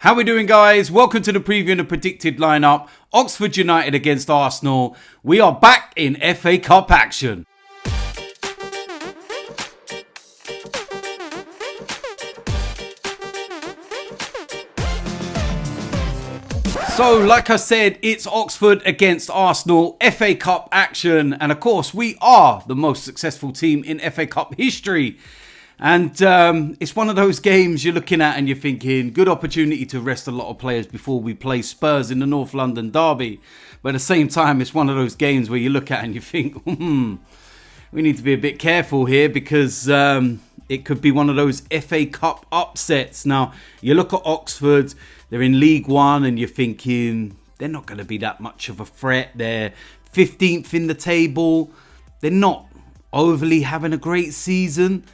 How we doing, guys? Welcome to the preview and the predicted lineup. Oxford United against Arsenal. We are back in FA Cup action. So, like I said, it's Oxford against Arsenal, FA Cup action. And of course, we are the most successful team in FA Cup history. And it's one of those games you're looking at and you're thinking, good opportunity to rest a lot of players before we play Spurs in the North London derby. But at the same time, it's one of those games where you look at and you think, we need to be a bit careful here because it could be one of those FA Cup upsets. Now, you look at Oxford, they're in League One and you're thinking, they're not going to be that much of a threat. They're 15th in the table. They're not overly having a great season.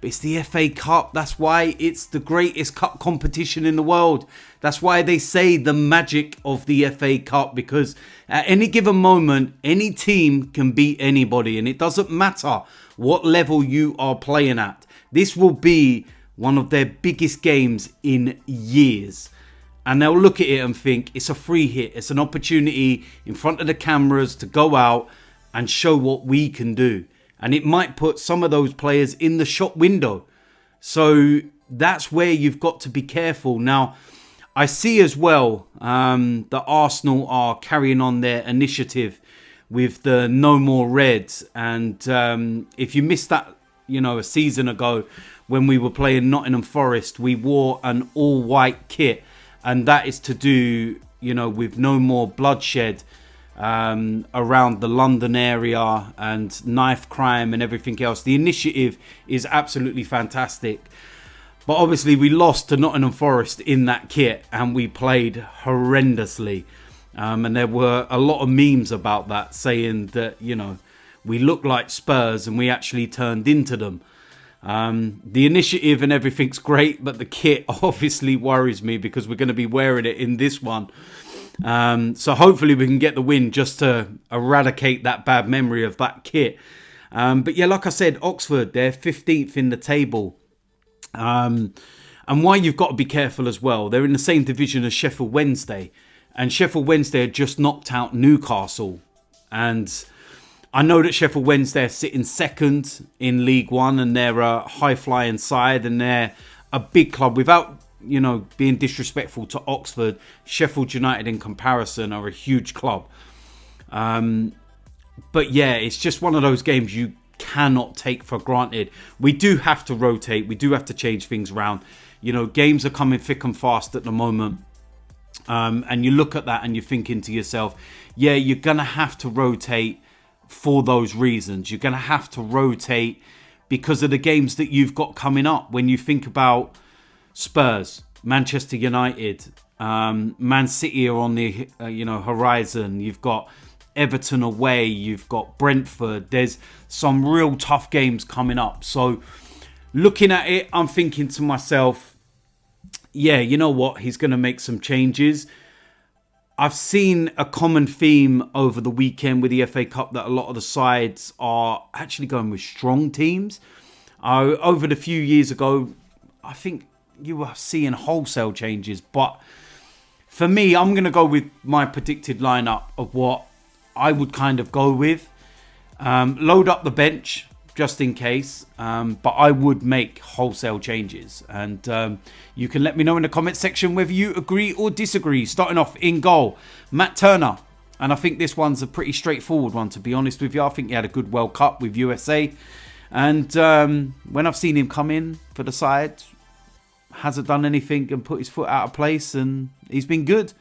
It's the FA Cup. That's why it's the greatest cup competition in the world. That's why they say the magic of the FA Cup, because at any given moment, any team can beat anybody, and it doesn't matter what level you are playing at. This will be one of their biggest games in years. And they'll look at it and think it's a free hit. It's an opportunity in front of the cameras to go out and show what we can do. And it might put some of those players in the shop window. So that's where you've got to be careful. Now, I see as well that Arsenal are carrying on their initiative with the No More Reds. And if you missed that, a season ago when we were playing Nottingham Forest, we wore an all-white kit. And that is to do, with no more bloodshed around the London area and knife crime and everything else. The initiative is absolutely fantastic. But obviously we lost to Nottingham Forest in that kit and we played horrendously. And there were a lot of memes about that saying that, we look like Spurs and we actually turned into them. The initiative and everything's great, but the kit obviously worries me because we're going to be wearing it in this one. So hopefully we can get the win just to eradicate that bad memory of that kit. But yeah, like I said, Oxford, they're 15th in the table. And why you've got to be careful as well, they're in the same division as Sheffield Wednesday. And Sheffield Wednesday had just knocked out Newcastle. And I know that Sheffield Wednesday are sitting second in League One and they're a high-flying side and they're a big club. Without being disrespectful to Oxford, Sheffield United in comparison are a huge club. But yeah, it's just one of those games you cannot take for granted. We do have to rotate. We do have to change things around. Games are coming thick and fast at the moment. And you look at that and you're thinking to yourself, yeah, you're going to have to rotate for those reasons. You're going to have to rotate because of the games that you've got coming up. When you think about Spurs, Manchester United, Man City are on the horizon. You've got Everton away. You've got Brentford. There's some real tough games coming up. So looking at it, I'm thinking to myself, yeah, you know what? He's going to make some changes. I've seen a common theme over the weekend with the FA Cup that a lot of the sides are actually going with strong teams. Over the few years ago, I think you were seeing wholesale changes. But for me, I'm going to go with my predicted lineup of what I would kind of go with. Load up the bench just in case. But I would make wholesale changes. And you can let me know in the comment section whether you agree or disagree. Starting off in goal, Matt Turner. And I think this one's a pretty straightforward one, to be honest with you. I think he had a good World Cup with USA. And when I've seen him come in for the side, hasn't done anything and put his foot out of place, and he's been good.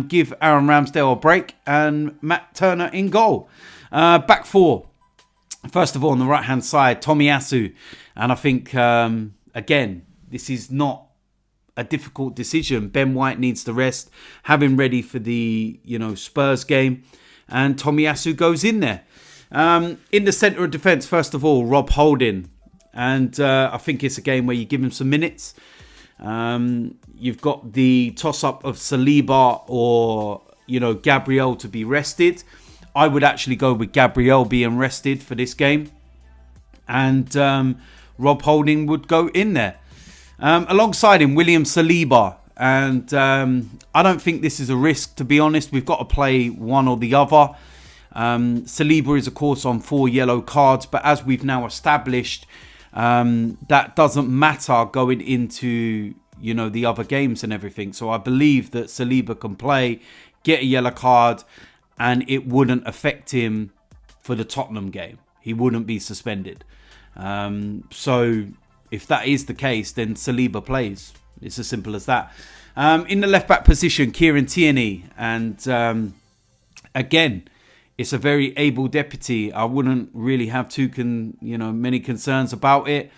Give Aaron Ramsdale a break and Matt Turner in goal. Back four. First of all, on the right-hand side, tomiyasu. And I think, again, this is not a difficult decision. Ben White needs the rest. Have him ready for the, Spurs game. And tomiyasu goes in there. In the centre of defence, first of all, Rob Holding. And I think it's a game where you give him some minutes. You've got the toss-up of Saliba or, Gabriel to be rested. I would actually go with Gabriel being rested for this game. And Rob Holding would go in there. Alongside him, William Saliba. And I don't think this is a risk, to be honest. We've got to play one or the other. Saliba is, of course, on 4 yellow cards. But as we've now established, that doesn't matter going into, you know, the other games and everything. So I believe that Saliba can play, get a yellow card, and it wouldn't affect him for the Tottenham game. He wouldn't be suspended. So if that is the case, then Saliba plays. It's as simple as that. In the left-back position, Tierney. And again, it's a very able deputy. I wouldn't really have many concerns about it.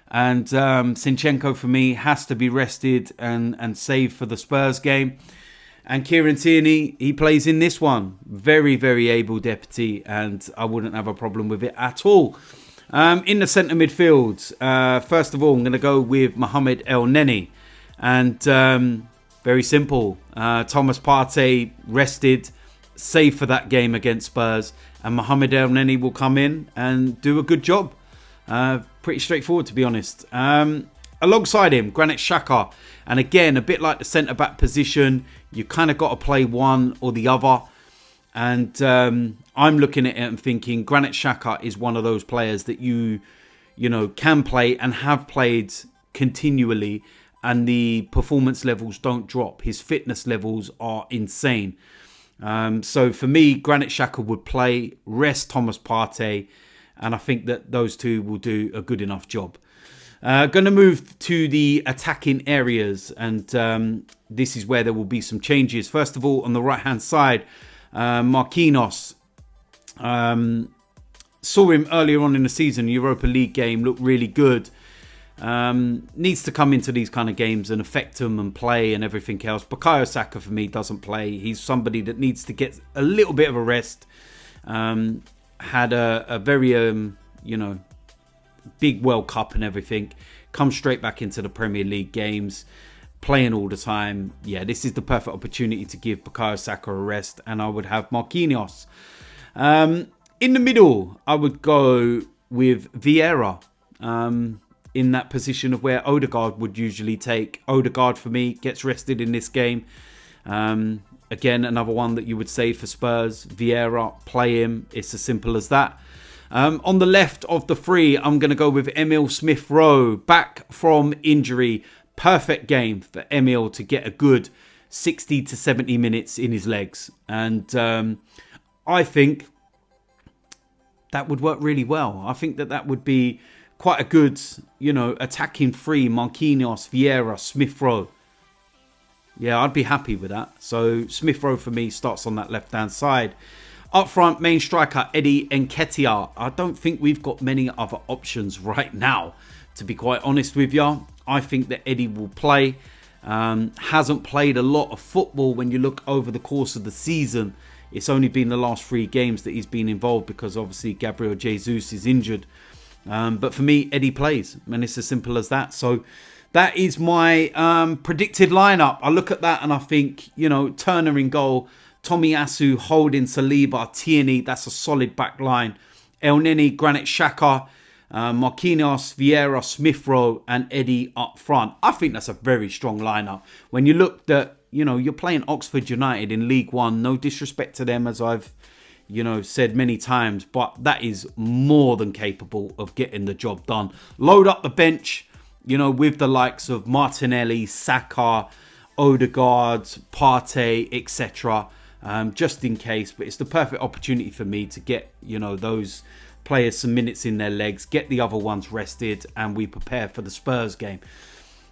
And Zinchenko, for me, has to be rested and saved for the Spurs game. And Tierney, he plays in this one. Very, very able deputy. And I wouldn't have a problem with it at all. In the centre midfield, first of all, I'm going to go with elneny. And very simple. Thomas Partey rested, safe for that game against Spurs. And elneny will come in and do a good job. Pretty straightforward, to be honest. Alongside him, xhaka. And again, a bit like the centre-back position, you kind of got to play one or the other. And I'm looking at it and thinking xhaka is one of those players that you can play and have played continually, and the performance levels don't drop. His fitness levels are insane. So for me, xhaka would play, rest Thomas Partey, and I think that those two will do a good enough job. Going to move to the attacking areas, and this is where there will be some changes. First of all, on the right-hand side, Marquinhos. Saw him earlier on in the season, Europa League game, looked really good. Needs to come into these kind of games and affect them and play and everything else. Saka, for me, doesn't play. He's somebody that needs to get a little bit of a rest. Had a very, big World Cup and everything. Come straight back into the Premier League games, playing all the time. Yeah, this is the perfect opportunity to give Saka a rest, and I would have Marquinhos. In the middle, I would go with Vieira. In that position of where Odegaard would usually take. Odegaard, for me, gets rested in this game. Again, another one that you would say for Spurs. Vieira, play him. It's as simple as that. On the left of the three, I'm going to go with smithrowe. Back from injury. Perfect game for Emil to get a good 60 to 70 minutes in his legs. And I think that would work really well. I think that would be quite a good, attacking three. Marquinhos, Vieira, smithrowe. Yeah, I'd be happy with that. So smithrowe for me starts on that left-hand side. Up front, main striker, nketiah. I don't think we've got many other options right now, to be quite honest with you. I think that Eddie will play. Hasn't played a lot of football when you look over the course of the season. It's only been the last 3 games that he's been involved because obviously Gabriel Jesus is injured. But for me, Eddie plays, and it's as simple as that. So that is my predicted lineup. I look at that and I think, Turner in goal, Tomiyasu, Holding, Saliba, Tierney. That's a solid back line. Elneny, xhaka, Marquinhos, Vieira, smithrowe, and Eddie up front. I think that's a very strong lineup. When you look at, you're playing Oxford United in League One. No disrespect to them, as I've said many times, but that is more than capable of getting the job done. Load up the bench, with the likes of Martinelli, Saka, Odegaard, Partey, etc. Just in case. But it's the perfect opportunity for me to get, those players some minutes in their legs, get the other ones rested, and we prepare for the Spurs game.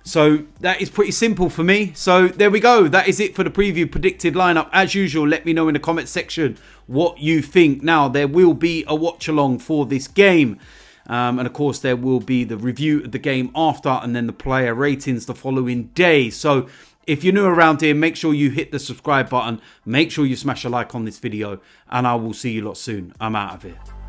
So that is pretty simple for me. So there we go. That is it for the preview predicted lineup. As usual, let me know in the comment section what you think. Now, there will be a watch along for this game. And of course, there will be the review of the game after, and then the player ratings the following day. So if you're new around here, make sure you hit the subscribe button. Make sure you smash a like on this video, and I will see you lot soon. I'm out of here.